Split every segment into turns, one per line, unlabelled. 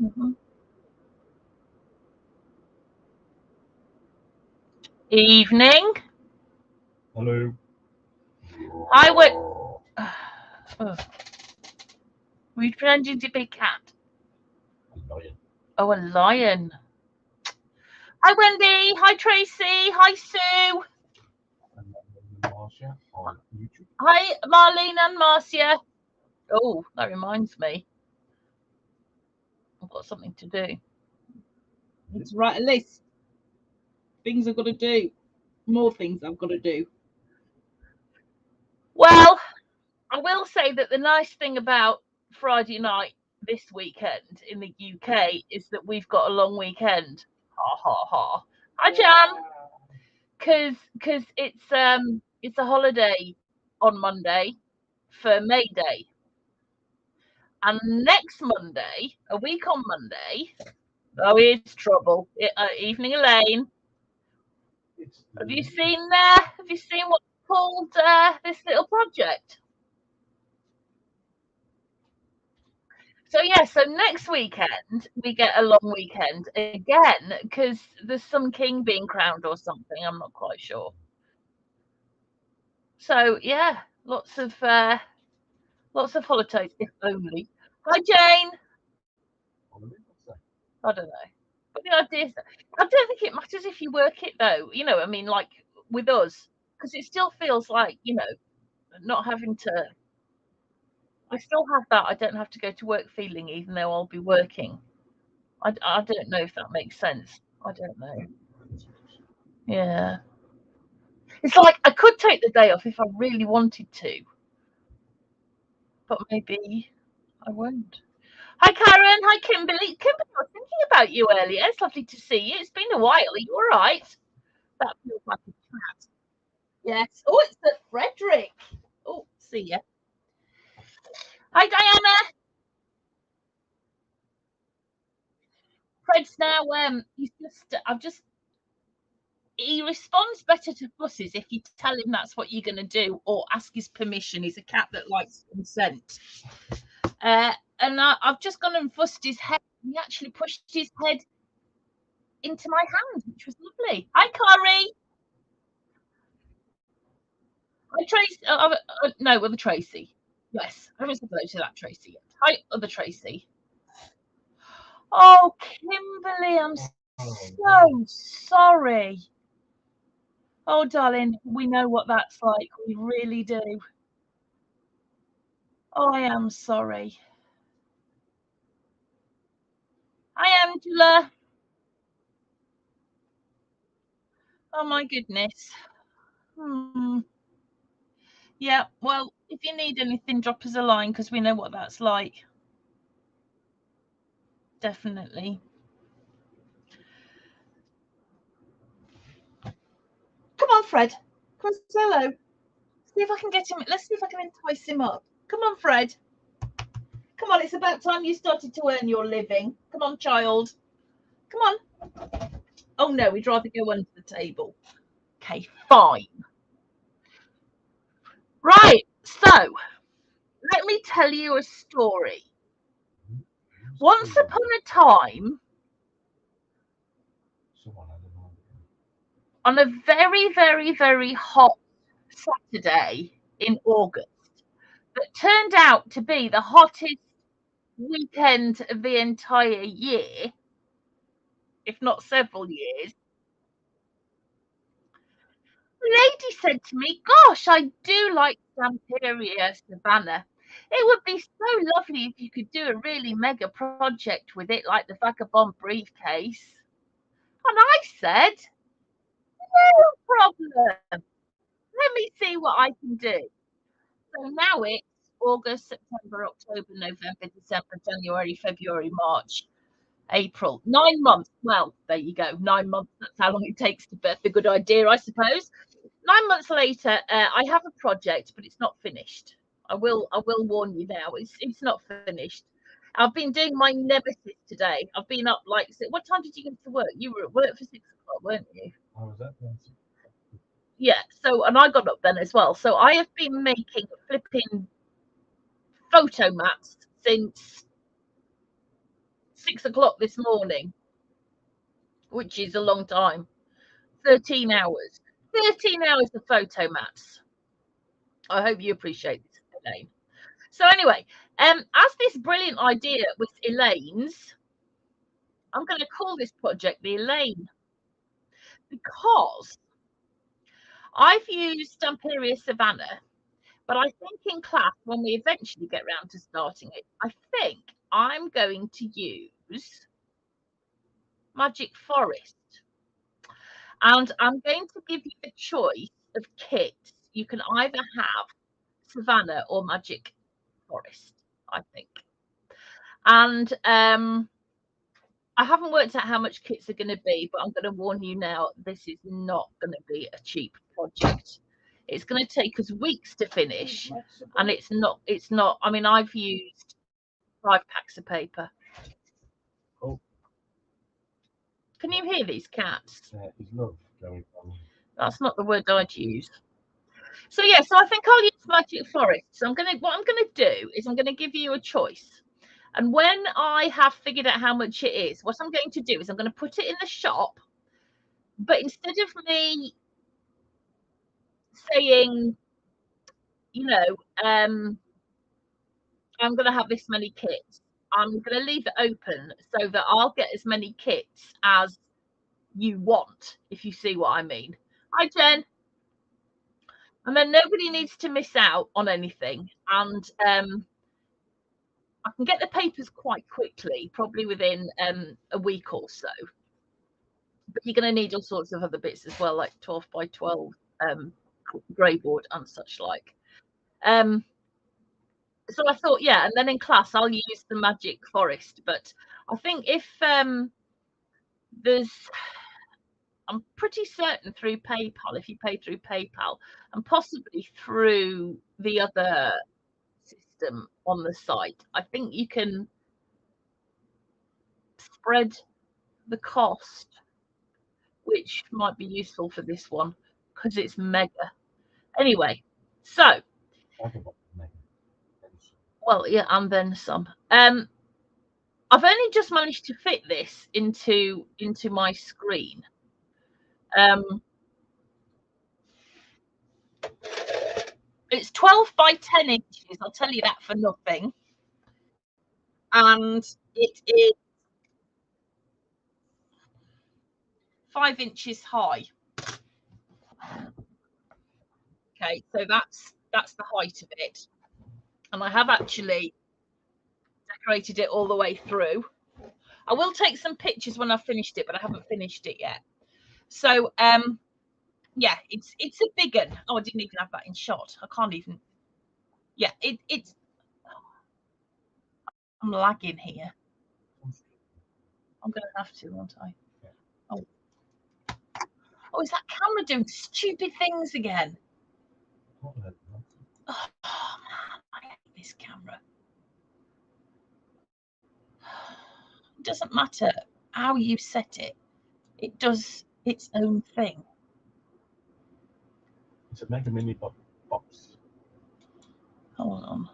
Mhm. Evening.
Hello.
I went. Oh, were you pretending to be a cat?
Lion.
Oh, a lion. Hi, Wendy. Hi, Tracy. Hi, Sue.
And Marcia on YouTube.
Hi, Marlene and Marcia. Oh, that reminds me. I've got something to do. Let's write a list. Things I've got to do. More things I've got to do. Well, I will say that the nice thing about Friday night this weekend in the UK is that we've got a long weekend. Ha ha ha. Hi, Jan. Because it's a holiday on Monday for May Day, and next Monday, a week on Monday. Oh, it's trouble. Evening, Elaine. Have you seen what's called this little project? So yeah, so next weekend we get a long weekend again because there's some king being crowned or something. I'm not quite sure. So yeah, lots of holidays, if only. Hi, Jane. I don't know, but the idea is that I don't think it matters if you work it though. I mean, like with us, because it still feels like not having to. I still have that. I don't have to go to work feeling, even though I'll be working. I don't know if that makes sense. I don't know. Yeah. It's like I could take the day off if I really wanted to, but maybe I won't. Hi, Karen. Hi, Kimberly. Kimberly, I was thinking about you earlier. It's lovely to see you. It's been a while. Are you all right? That feels like a chat. Yes. Oh, it's the Frederick. Oh, see ya. Hi, Diana. Fred's now. He responds better to fusses if you tell him that's what you're going to do or ask his permission. He's a cat that likes consent. I've just gone and fussed his head. He actually pushed his head into my hand, which was lovely. Hi, Corey. Hi, Tracy. No, other Tracy. Yes, I haven't said hello to that Tracy yet. Hi, other Tracy. Oh, Kimberly, I'm so sorry. Oh, darling, we know what that's like. We really do. Oh, I am sorry. Hi, Angela. Oh, my goodness. Hmm. Yeah, well, if you need anything, drop us a line because we know what that's like. Definitely. Come on, Fred. Come on, say hello. See if I can get him. Let's see if I can entice him up. Come on, Fred. Come on, it's about time you started to earn your living. Come on, child. Come on. Oh no, we'd rather go under the table. Okay, fine. Right, so let me tell you a story. Once upon a time, on a very, very, very hot Saturday in August, that turned out to be the hottest weekend of the entire year, if not several years, the lady said to me, "Gosh, I do like Stamperia Savannah. It would be so lovely if you could do a really mega project with it, like the Vagabond briefcase." And I said, "No problem. Let me see what I can do." So now it's August, September, October, November, December, January, February, March, April. 9 months. Well, there you go. 9 months. That's how long it takes to birth a good idea, I suppose. 9 months later, I have a project, but it's not finished. I will warn you now. It's not finished. I've been doing my nemesis today. I've been up like. What time did you get to work? You were at work for 6 o'clock, weren't you?
I was at that.
Yeah. So, and I got up then as well. So I have been making flipping photo mats since 6 o'clock this morning, which is a long time. 13 hours. 13 hours of photo mats. I hope you appreciate this, Elaine. So anyway, as this brilliant idea was Elaine's, I'm going to call this project the Elaine, because I've used Stamperia Savannah, but I think in class, when we eventually get round to starting it, I think I'm going to use Magic Forest. And I'm going to give you the choice of kits. You can either have Savannah or Magic Forest, I think. And I haven't worked out how much kits are going to be, but I'm going to warn you now, this is not going to be a cheap project. It's going to take us weeks to finish, and it's not. I mean, I've used 5 packs of paper.
Oh.
Can you hear these cats?
Is love going on?
That's not the word I'd use. So yeah, so I think I'll use Magic Forest. So what I'm gonna do is I'm gonna give you a choice. And when I have figured out how much it is, what I'm going to do is I'm going to put it in the shop. But instead of me saying, you know, I'm going to have this many kits, I'm going to leave it open so that I'll get as many kits as you want, if you see what I mean. Hi, Jen. And then nobody needs to miss out on anything. And I can get the papers quite quickly, probably within a week or so. But you're going to need all sorts of other bits as well, like 12 by 12 grey board and such like. So I thought, yeah, and then in class I'll use the Magic Forest. But I think if I'm pretty certain through PayPal, if you pay through PayPal, and possibly through the other system on the site, I think you can spread the cost, which might be useful for this one because it's mega. Anyway, so well, yeah, and then some. I've only just managed to fit this into my screen. It's 12 by 10 inches. I'll tell you that for nothing. And it is 5 inches high. Okay, so that's the height of it. And I have actually decorated it all the way through. I will take some pictures when I've finished it, but I haven't finished it yet. So yeah, it's a big one. Oh, I didn't even have that in shot. I can't even. Yeah, it's. I'm lagging here. I'm gonna have to, won't I? Oh, is that camera doing stupid things again? Oh man, I hate this camera. It doesn't matter how you set it; it does its own thing.
It's a Mega Mini box.
Hold on.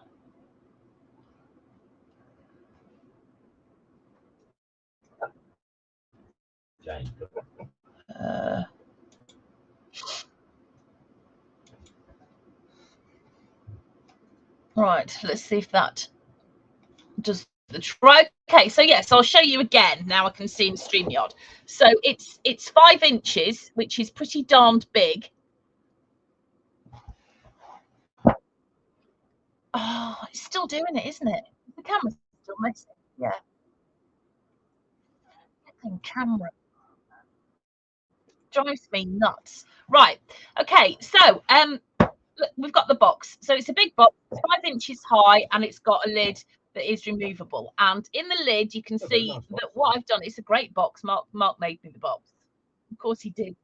Right, let's see if that does the trick. Okay, so yes, I'll show you again. Now I can see in StreamYard. So it's 5 inches, which is pretty darned big. Oh, it's still doing it, isn't it? The camera's still messing. Yeah. Camera drives me nuts. Right. Okay. So look, we've got the box. So it's a big box, 5 inches high, and it's got a lid that is removable. And in the lid, you can see that what I've done. It's a great box. Mark made me the box. Of course he did.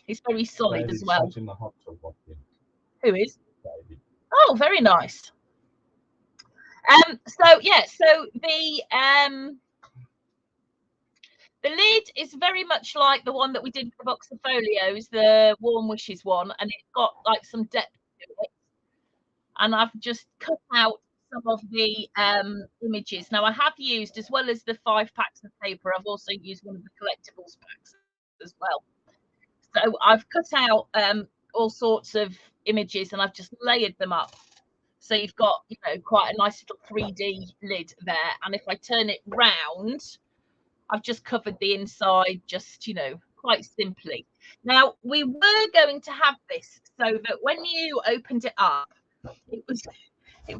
It's very solid as well. Who is? David. Oh, very nice. So yeah, so the lid is very much like the one that we did with the box of folios, the Warm Wishes one, and it's got like some depth to it. And I've just cut out some of the images. Now, I have used, as well as the 5 packs of paper, I've also used one of the collectibles packs as well. So I've cut out all sorts of images and I've just layered them up. So you've got, you know, quite a nice little 3D lid there. And if I turn it round, I've just covered the inside, just, you know, quite simply. Now, we were going to have this so that when you opened it up, it was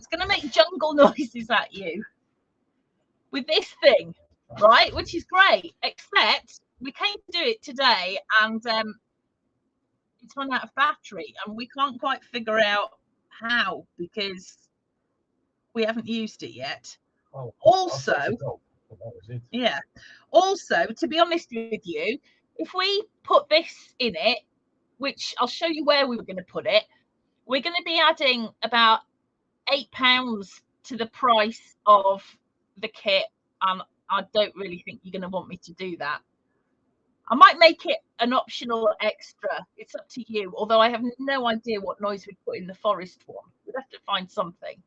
going to make jungle noises at you with this thing, right? Which is great, except we came to do it today and it's run out of battery and we can't quite figure out how because we haven't used it yet.
Oh,
Also,
yeah.
Also, to be honest with you, if we put this in it, which I'll show you where we were going to put it, we're going to be adding about £8 to the price of the kit, and I don't really think you're going to want me to do that. I might make it an optional extra. It's up to you, although I have no idea what noise we'd put in the forest one. We'd have to find something.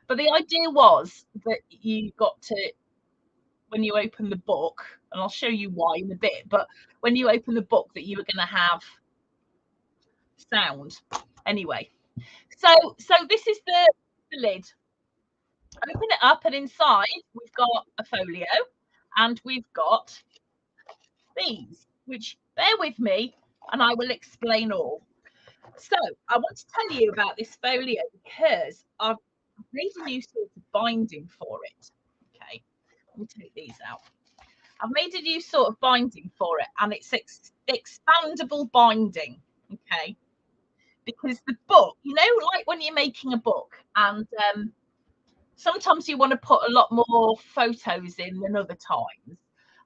But the idea was that you got to, when you open the book, and I'll show you why in a bit, but when you open the book that you were going to have sound. Anyway, so this is the lid. Open it up and inside we've got a folio and we've got these, which bear with me and I will explain all. So I want to tell you about this folio because I've made a new sort of binding for it. Okay, let me take these out. I've made a new sort of binding for it and it's expandable binding. Okay, because the book, you know, like when you're making a book and sometimes you want to put a lot more photos in than other times.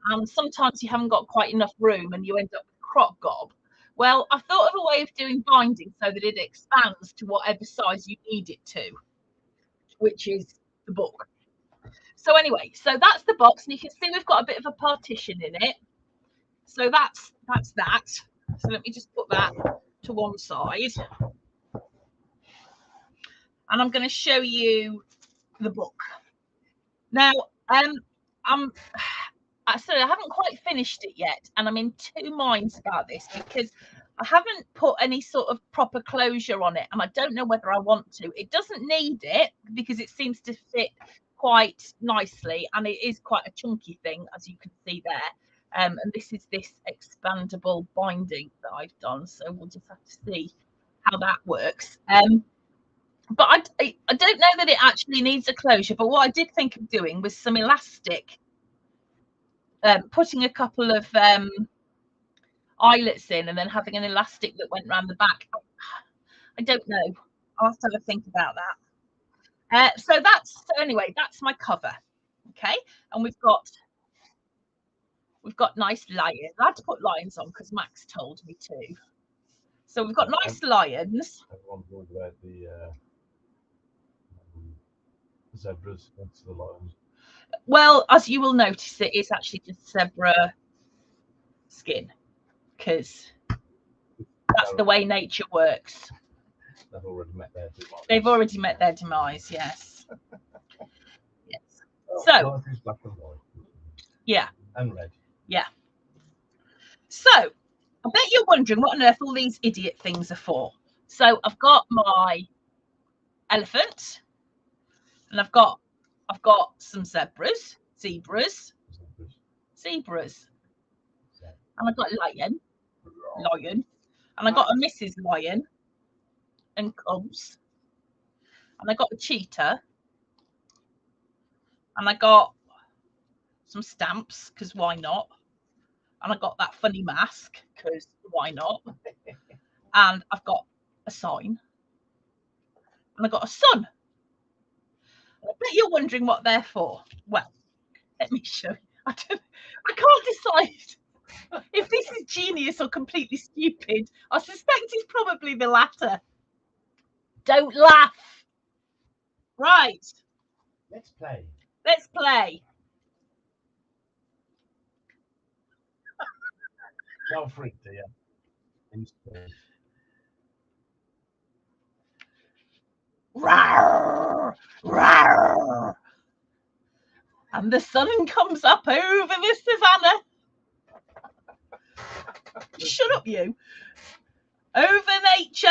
And sometimes you haven't got quite enough room and you end up with crop gob. Well, I thought of a way of doing binding so that it expands to whatever size you need it to, which is the book. So anyway, so that's the box, and you can see we've got a bit of a partition in it. So that's that. So let me just put that to one side. And I'm going to show you the book. Now, I haven't quite finished it yet, and I'm in two minds about this because I haven't put any sort of proper closure on it, and I don't know whether I want to. It doesn't need it because it seems to fit quite nicely, and it is quite a chunky thing, as you can see there. And this is this expandable binding that I've done, so we'll just have to see how that works. But I don't know that it actually needs a closure, but what I did think of doing was some elastic, putting a couple of eyelets in and then having an elastic that went around the back. I don't know. I'll have to have a think about that. So anyway, that's my cover. Okay, and we've got nice lions. I had to put lions on because Max told me to. So we've got nice lions.
Everyone's worried about the zebras next to the lions.
Well, as you will notice, it is actually just zebra skin because that's the way nature works.
They've already met their demise.
They've already met their demise, yes. Yes.
Well,
so,
life is black and white.
Yeah.
And red.
Yeah. So, I bet you're wondering what on earth all these idiot things are for. So, I've got my elephant, and I've got some zebras, and I've got lion, and I got a Mrs. Lion and cubs, and I got a cheetah, and I got some stamps because why not? And I got that funny mask because why not? And I've got a sign, and I got a sun. I bet you're wondering what they're for. Well, let me show you. I can't decide if this is genius or completely stupid. I suspect it's probably the latter. Don't laugh. Right.
Let's play.
Let's play.
Go for it, dear. In space.
Rawr, rawr. And the sun comes up over the savannah. Shut up, you. Over nature.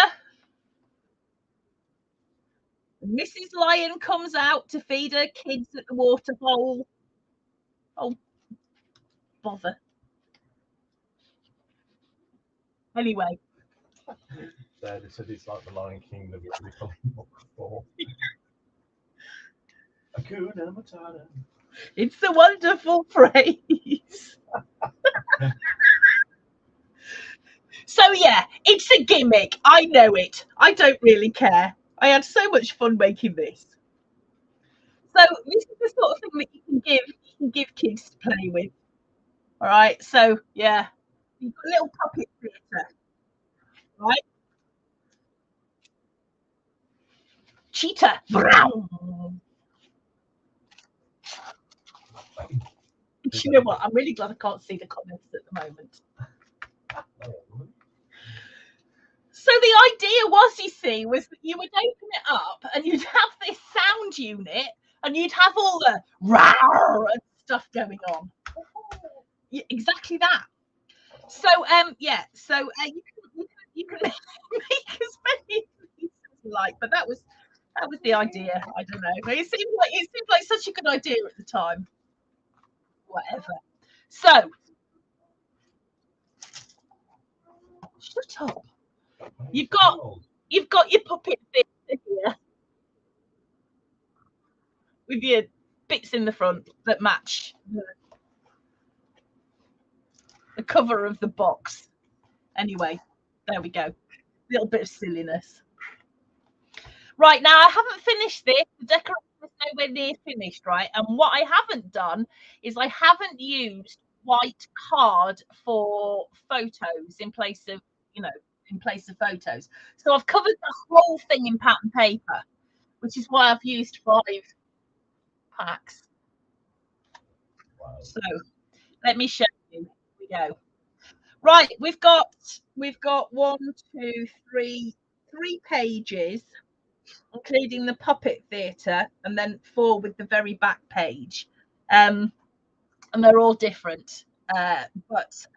Mrs. Lion comes out to feed her kids at the waterhole. Oh, bother. Anyway.
They said it's like the Lion King, the musical before. Hakuna Matata.
It's a wonderful phrase. So yeah, it's a gimmick. I know it. I don't really care. I had so much fun making this. So this is the sort of thing that you can give kids to play with. All right. So yeah, you've got a little puppet theatre, right? Cheetah. Do you know what? I'm really glad I can't see the comments at the moment. So the idea was, you see, was that you would open it up and you'd have this sound unit and you'd have all the roar and stuff going on. Yeah, exactly that. So yeah, so you can make as many as you like, but that was the idea. I don't know. It seemed like such a good idea at the time. Whatever. So shut up. You've got your puppet theatre here with your bits in the front that match the cover of the box. Anyway, there we go. Little bit of silliness. Right, now I haven't finished this. The decoration is nowhere near finished, right? And what I haven't done is I haven't used white card for photos in place of, in place of photos. So I've covered the whole thing in pattern paper, which is why I've used 5 packs. Wow. So let me show you. Here we go. Right, we've got 1, 2, 3 pages, including the puppet theatre, and then 4 with the very back page, and they're all different, but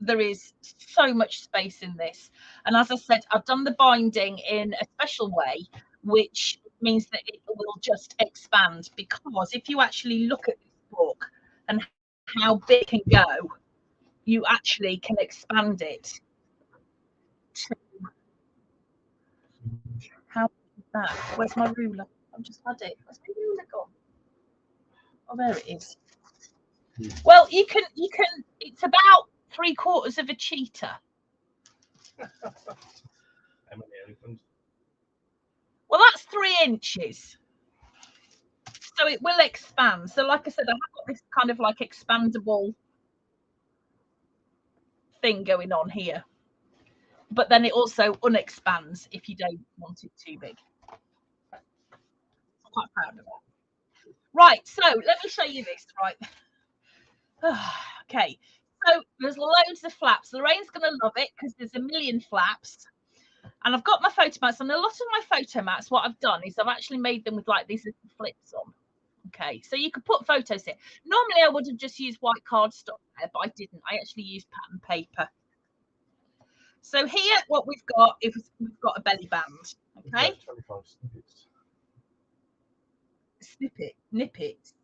there is so much space in this. And as I said, I've done the binding in a special way, which means that it will just expand, because if you actually look at this book and how big it can go, you actually can expand it to how is that? Where's my ruler? I've just had it. Where's my ruler gone? Oh, there it is. Well, you can. It's about 3/4 of a cheetah.
How many elephants?
Well, that's 3 inches. So it will expand. So, like I said, I have got this kind of like expandable thing going on here, but then it also unexpands if you don't want it too big. I'm quite proud of that. Right, so let me show you this. Right. Okay, so there's loads of flaps. Lorraine's going to love it because there's a million flaps. And I've got my photo mats, and a lot of my photo mats, what I've done is I've actually made them with like these little flips on. Okay, so you could put photos here. Normally I would have just used white cardstock there, but I didn't. I actually used pattern paper. So here, what we've got is we've got a belly band. Okay.
25 snippets.
Nippets.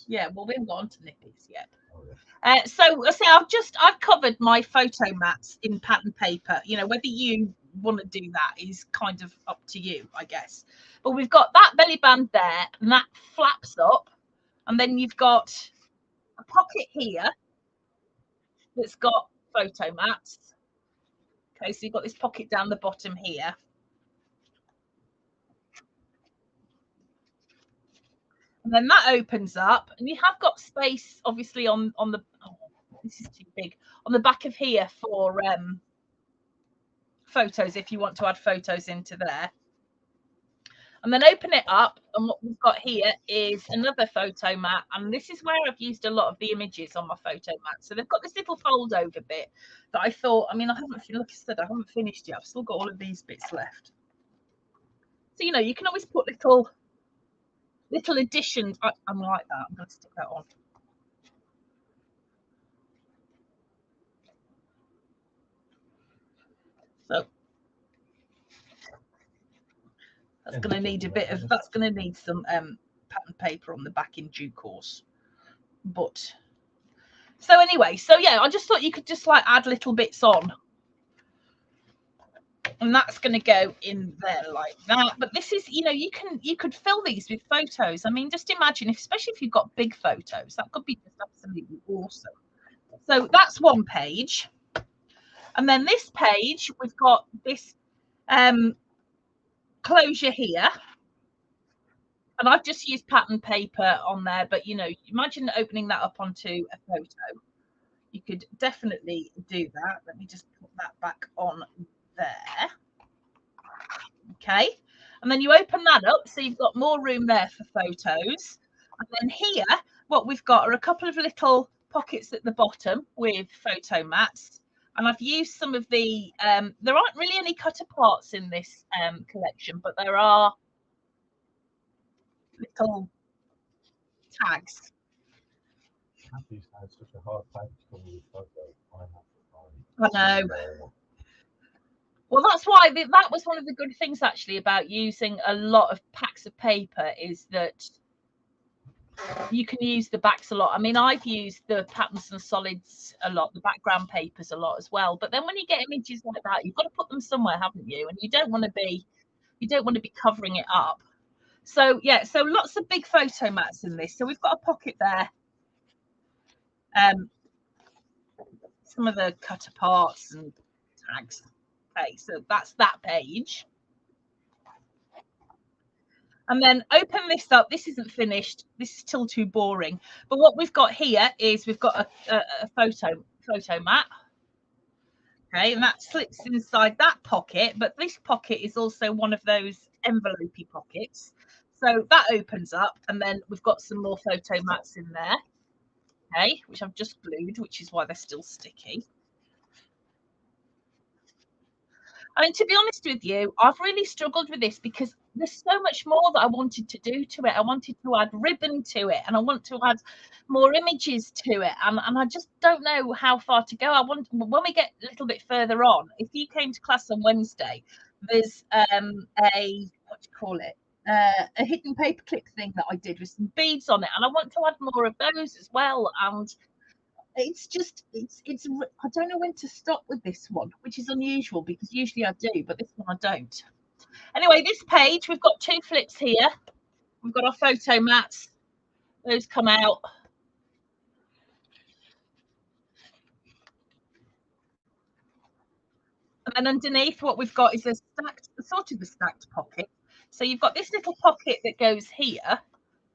Yeah, well, we haven't got on to nippets yet.
Oh, yeah.
So I've covered my photo mats in pattern paper. You know, whether you want to do that is kind of up to you, I guess. But we've got that belly band there, and that flaps up, and then you've got a pocket here that's got photo mats. Okay, so you've got this pocket down the bottom here. And then that opens up, and you have got space, obviously, on the, oh, this is too big, on the back of here for photos, if you want to add photos into there. And then open it up, and what we've got here is another photo mat, and this is where I've used a lot of the images on my photo mat. So they've got this little fold over bit that I thought, I mean, like I said, I haven't finished yet. I've still got all of these bits left. So, you know, you can always put little additions. I'm like that. I'm going to stick that on. So that's going to need a bit of, that's going to need some pattern paper on the back in due course. But so anyway, so yeah, I just thought you could just like add little bits on. And that's going to go in there like that. But this is, you know, you could fill these with photos. I mean, just imagine, especially if you've got big photos, that could be just absolutely awesome. So that's one page. And then this page, we've got this closure here. And I've just used pattern paper on there, but you know, imagine opening that up onto a photo. You could definitely do that. Let me just put that back on there. Okay, and then you open that up, so you've got more room there for photos. And then here, what we've got are a couple of little pockets at the bottom with photo mats. And I've used some of the, there aren't really any cut aparts in this collection, but there are little tags.
These had such a hard time to come with photo.
I know. Well, that's why that was one of the good things actually about using a lot of packs of paper, is that you can use the backs a lot. I mean, I've used the patterns and solids a lot, the background papers a lot as well. But then when you get images like that, you've got to put them somewhere, haven't you? And you don't want to be covering it up. So yeah, so lots of big photo mats in this. So we've got a pocket there. Some of the cut aparts and tags. Okay, so that's that page. And then open this up. This isn't finished. This is still too boring. But what we've got here is we've got a photo mat. Okay, and that slips inside that pocket. But this pocket is also one of those envelopey pockets. So that opens up, and then we've got some more photo mats in there. Okay, which I've just glued, which is why they're still sticky. I mean, to be honest with you, I've really struggled with this because there's so much more that I wanted to do to it. I wanted to add ribbon to it, and I want to add more images to it, and I just don't know how far to go. I want, when we get a little bit further on, if you came to class on Wednesday, there's a, what do you call it, a hidden paperclip thing that I did with some beads on it, and I want to add more of those as well. And it's just it's I don't know when to stop with this one, which is unusual because usually I do, but this one I don't. Anyway, this page, we've got two flips here. We've got our photo mats. Those come out. And then underneath, what we've got is a stacked pocket. So you've got this little pocket that goes here,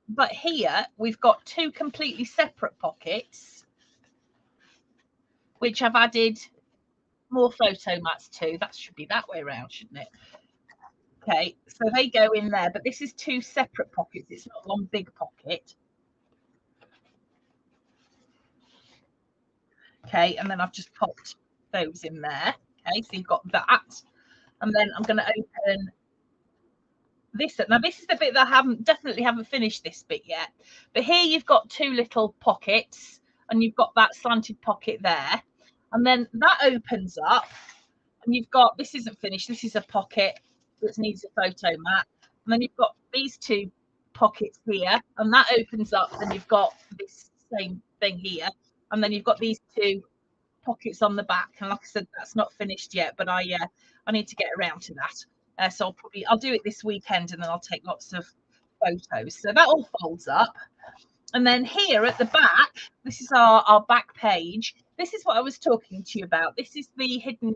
but here we've got two completely separate pockets, which I've added more photo mats to. That should be that way around, shouldn't it? Okay, so they go in there, but this is two separate pockets. It's not one big pocket. Okay, and then I've just popped those in there. Okay, so you've got that. And then I'm going to open this. Now, this is the bit that I definitely haven't finished this bit yet. But here you've got two little pockets, and you've got that slanted pocket there. And then that opens up, and you've got, this isn't finished. This is a pocket that needs a photo mat. And then you've got these two pockets here, and that opens up, and you've got this same thing here. And then you've got these two pockets on the back. And like I said, that's not finished yet, but I need to get around to that. So I'll do it this weekend, and then I'll take lots of photos. So that all folds up. And then here at the back, this is our back page. This is what I was talking to you about. This is the hidden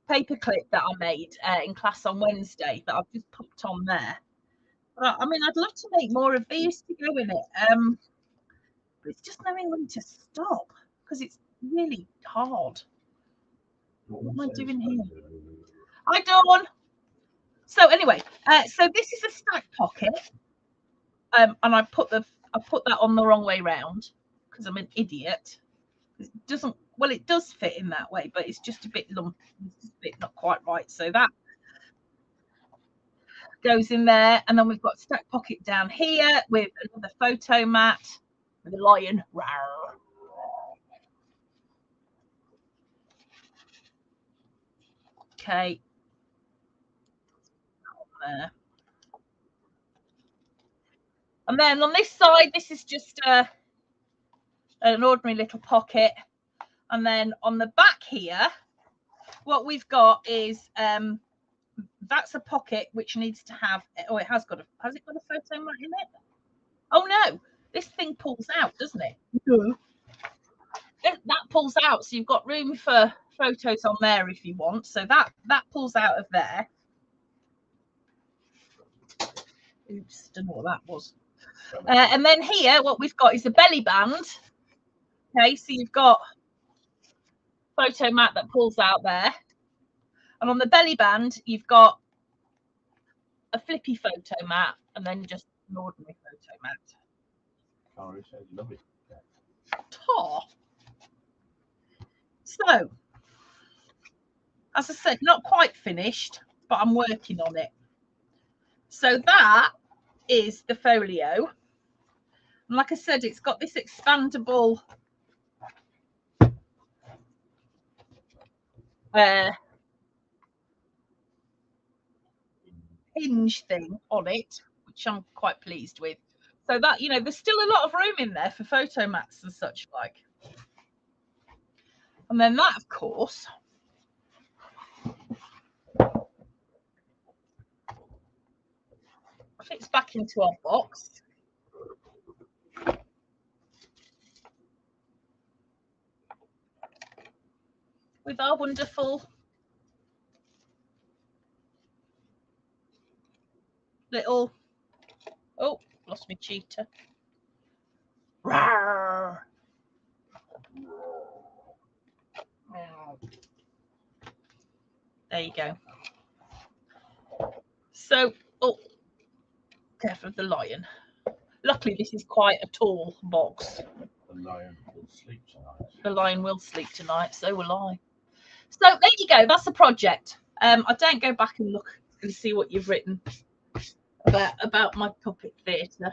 paperclip that I made in class on Wednesday that I've just popped on there. But I mean, I'd love to make more of these to go in it. But it's just knowing when to stop because it's really hard. What am I doing here? Hi, Dawn. So anyway, so this is a stack pocket, and I put that on the wrong way round because I'm an idiot. It doesn't, well, it does fit in that way, but it's just a bit lumpy. It's just a bit not quite right. So that goes in there, and then we've got stack pocket down here with another photo mat with a lion. Okay. There. And then on this side, this is just an ordinary little pocket. And then on the back here, what we've got is that's a pocket which needs to have, oh, has it got a photo mat in it? Oh no, this thing pulls out, doesn't it? That pulls out, so you've got room for photos on there if you want. So that pulls out of there. Oops, don't know what that was. And then here, what we've got is a belly band. Okay, so you've got photo mat that pulls out there, and on the belly band you've got a flippy photo mat, and then just an ordinary photo mat.
Lovely.
So, as I said, not quite finished, but I'm working on it. So that is the folio, and like I said, it's got this expandable hinge thing on it, which I'm quite pleased with. So that, you know, there's still a lot of room in there for photo mats and such like. And then that, of course, fits back into our box. With our wonderful little, oh, lost my cheetah. Rawr. There you go. So, oh, careful of the lion. Luckily, this is quite a tall box.
The lion will sleep tonight.
The lion will sleep tonight, so will I. So there you go. That's the project. I don't go back and look and see what you've written about my puppet theatre.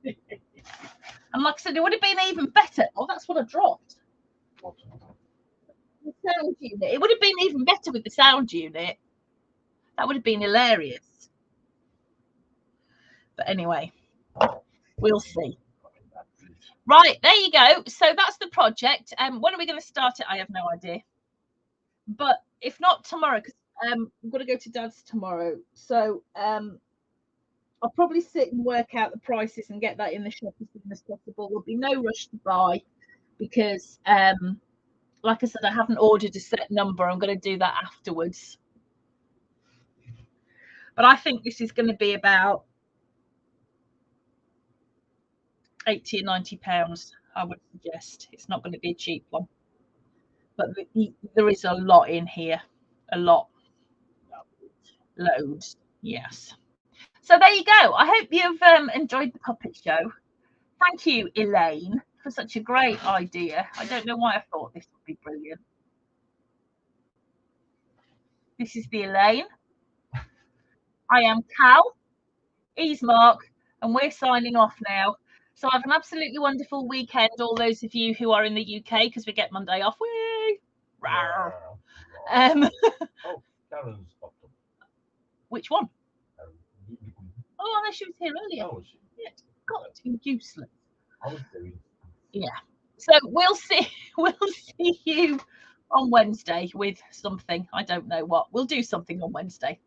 And like I said, it would have been even better. Oh, that's what I dropped.
What?
The sound unit. It would have been even better with the sound unit. That would have been hilarious. But anyway, we'll see. Right, there you go. So that's the project. When are we going to start it? I have no idea. But if not tomorrow, because I'm going to go to Dad's tomorrow. So I'll probably sit and work out the prices and get that in the shop as soon as possible. There'll be no rush to buy because, like I said, I haven't ordered a set number. I'm going to do that afterwards. But I think this is going to be about £80 or £90, I would suggest. It's not going to be a cheap one. But there is a lot in here. A lot. Loads. Yes. So there you go. I hope you've enjoyed the puppet show. Thank you, Elaine, for such a great idea. I don't know why I thought this would be brilliant. This is the Elaine. I am Cal. He's Mark. And we're signing off now. So have an absolutely wonderful weekend, all those of you who are in the UK, because we get Monday off. Whee! Rawr.
Oh, Karen's popped up.
Which one? Oh, no, she was here earlier.
Oh, was she?
Yeah, God, useless.
I was doing.
Yeah. So we'll see you on Wednesday with something. I don't know what. We'll do something on Wednesday.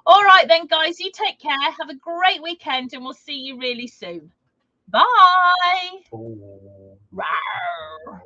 All right then, guys, you take care. Have a great weekend, and we'll see you really soon. Bye.
Oh.
Rawr.